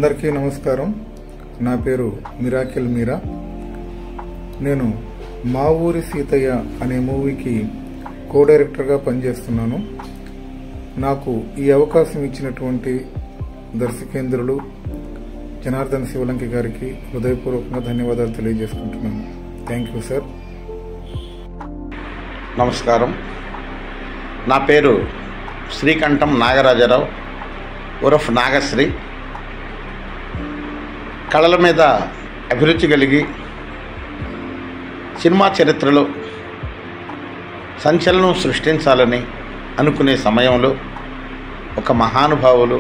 అందరికీ నమస్కారం. నా పేరు మిరాకిల్ మీరా. నేను మా ఊరి సీతయ్య అనే మూవీకి కో డైరెక్టర్గా పనిచేస్తున్నాను. నాకు ఈ అవకాశం ఇచ్చినటువంటి దర్శకేంద్రులు జనార్దన్ శివలంకి గారికి హృదయపూర్వకంగా ధన్యవాదాలు తెలియజేసుకుంటున్నాను. Thank you sir. నమస్కారం. నా పేరు శ్రీకంఠం నాగరాజరావు ఉరఫ్ నాగశ్రీ. కళల మీద అభిరుచి కలిగి సినిమా చరిత్రలో సంచలనం సృష్టించాలని అనుకునే సమయంలో ఒక మహానుభావులు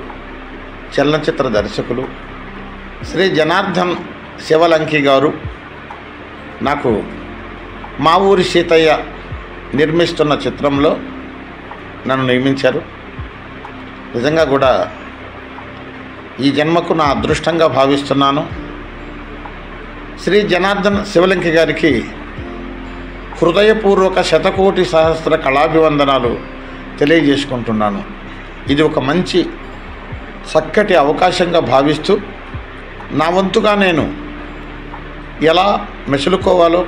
చలనచిత్ర దర్శకులు శ్రీ జనార్దన్ శివలంకి గారు నాకు మా ఊరి సీతయ్య నిర్మిస్తున్న చిత్రంలో నన్ను నియమించారు. నిజంగా కూడా ఈ జన్మకు నా అదృష్టంగా భావిస్తున్నాను. శ్రీ జనార్దన్ శివలంకి గారికి హృదయపూర్వక శతకోటి సహస్ర కళాభివందనాలు తెలియజేసుకుంటున్నాను. ఇది ఒక మంచి చక్కటి అవకాశంగా భావిస్తూ నా వంతుగా నేను ఎలా మెసులుకోవాలో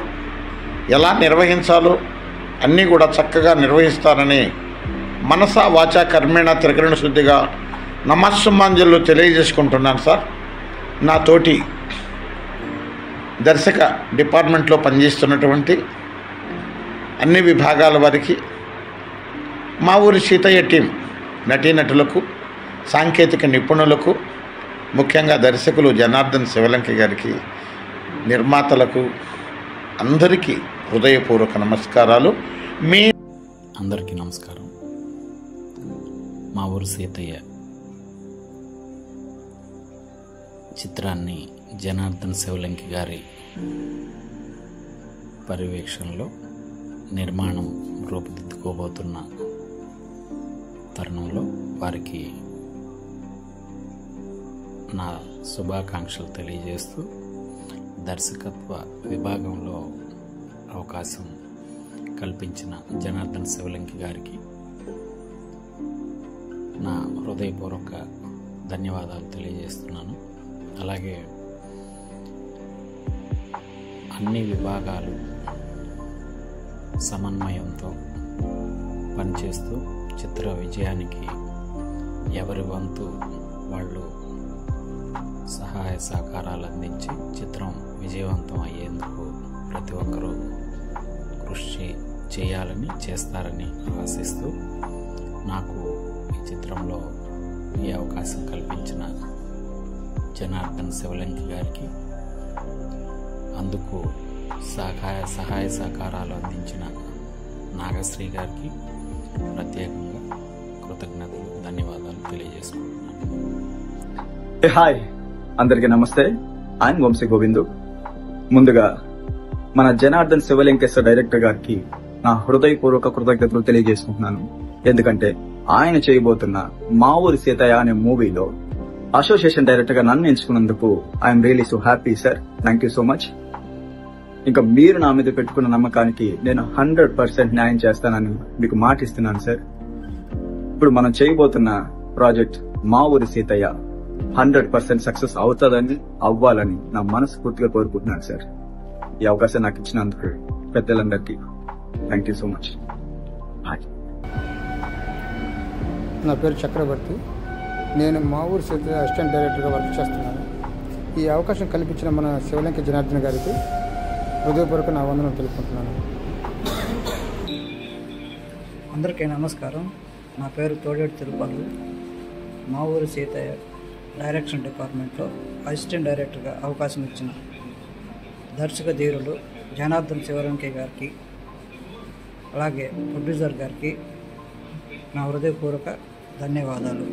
ఎలా నిర్వహించాలో అన్నీ కూడా చక్కగా నిర్వహిస్తానని మనసా వాచా కర్మేణ త్రికరణ శుద్ధిగా నమస్సుమాంజలు తెలియజేసుకుంటున్నాను సార్. నా తోటి దర్శక డిపార్ట్మెంట్లో పనిచేస్తున్నటువంటి అన్ని విభాగాల వారికి, మా ఊరి సీతయ్య టీం నటీనటులకు, సాంకేతిక నిపుణులకు, ముఖ్యంగా దర్శకులు జనార్దన్ శివలంకి గారికి, నిర్మాతలకు అందరికీ హృదయపూర్వక నమస్కారాలు. అందరికీ నమస్కారం. మా ఊరు సీతయ్య చిత్రాన్ని జనార్దన్ శివలంకి గారి పర్యవేక్షణలో నిర్మాణం రూపుదిద్దుకోబోతున్న తరుణంలో వారికి నా శుభాకాంక్షలు తెలియజేస్తూ దర్శకత్వ విభాగంలో అవకాశం కల్పించిన జనార్దన్ శివలంకి గారికి నా హృదయపూర్వక ధన్యవాదాలు తెలియజేస్తున్నాను. అలాగే అన్ని విభాగాలు సమన్వయంతో పనిచేస్తూ చిత్ర విజయానికి ఎవరి వంతు వాళ్ళు సహాయ సహకారాలు అందించి చిత్రం విజయవంతం అయ్యేందుకు ప్రతి ఒక్కరూ కృషి చేయాలని, చేస్తారని ఆశిస్తూ నాకు ఈ చిత్రంలో ఈ అవకాశం కల్పించిన జనార్దన్ శివలంకి గారికి, అందుకు సహాయ సహకారాలు అందించిన నాగశ్రీ గారికి ప్రత్యేకంగా కృతజ్ఞతలు, ధన్యవాదాలు తెలియజేసుకుంటున్నాను. హాయ్, అందరికీ నమస్తే. ఆయన వంశీ గోవిందు. ముందుగా మన జనార్దన్ శివలంకేశ్వర డైరెక్టర్ గారికి నా హృదయపూర్వక కృతజ్ఞతలు తెలియజేసుకుంటున్నాను. ఎందుకంటే ఆయన చేయబోతున్న మా ఊరి సీతయ్య అనే మూవీలో అసోసియేషన్ డైరెక్టర్ గా నన్ను ఎంచుకున్నందుకు I'm really so happy sir. Thank you so much. ఇంకా మీరు నా మీద పెట్టుకున్న నమ్మకానికి నేను 100% న్యాయం చేస్తానని మీకు మాటిస్తున్నాను సార్. ఇప్పుడు మనం చేయబోతున్న ప్రాజెక్ట్ మా ఊరి సీతయ్య 100% సక్సెస్ అవుతుందని, అవ్వాలని నా మనస్ఫూర్తిగా కోరుకుంటున్నాను సార్. ఈ అవకాశం నాకు ఇచ్చినందుకు పెద్దలందరికీ thank you so much. Bye. నా పేరు చక్రవర్తి. నేను మా ఊరి సీతయ్య అసిస్టెంట్ డైరెక్టర్గా వర్క్ చేస్తున్నాను. ఈ అవకాశం కల్పించిన మన శివలంకి జనార్దన్ గారికి హృదయపూర్వక నా వందనం తెలుపుకుంటున్నాను. అందరికీ నమస్కారం. నా పేరు తోడేటి తిరుపతి. మా ఊరి సీతయ్య డైరెక్షన్ డిపార్ట్మెంట్లో అసిస్టెంట్ డైరెక్టర్గా అవకాశం ఇచ్చిన దర్శక ధీరులు జనార్దన్ శివలంకి గారికి, అలాగే ప్రొడ్యూసర్ గారికి నా హృదయపూర్వక ధన్యవాదాలు.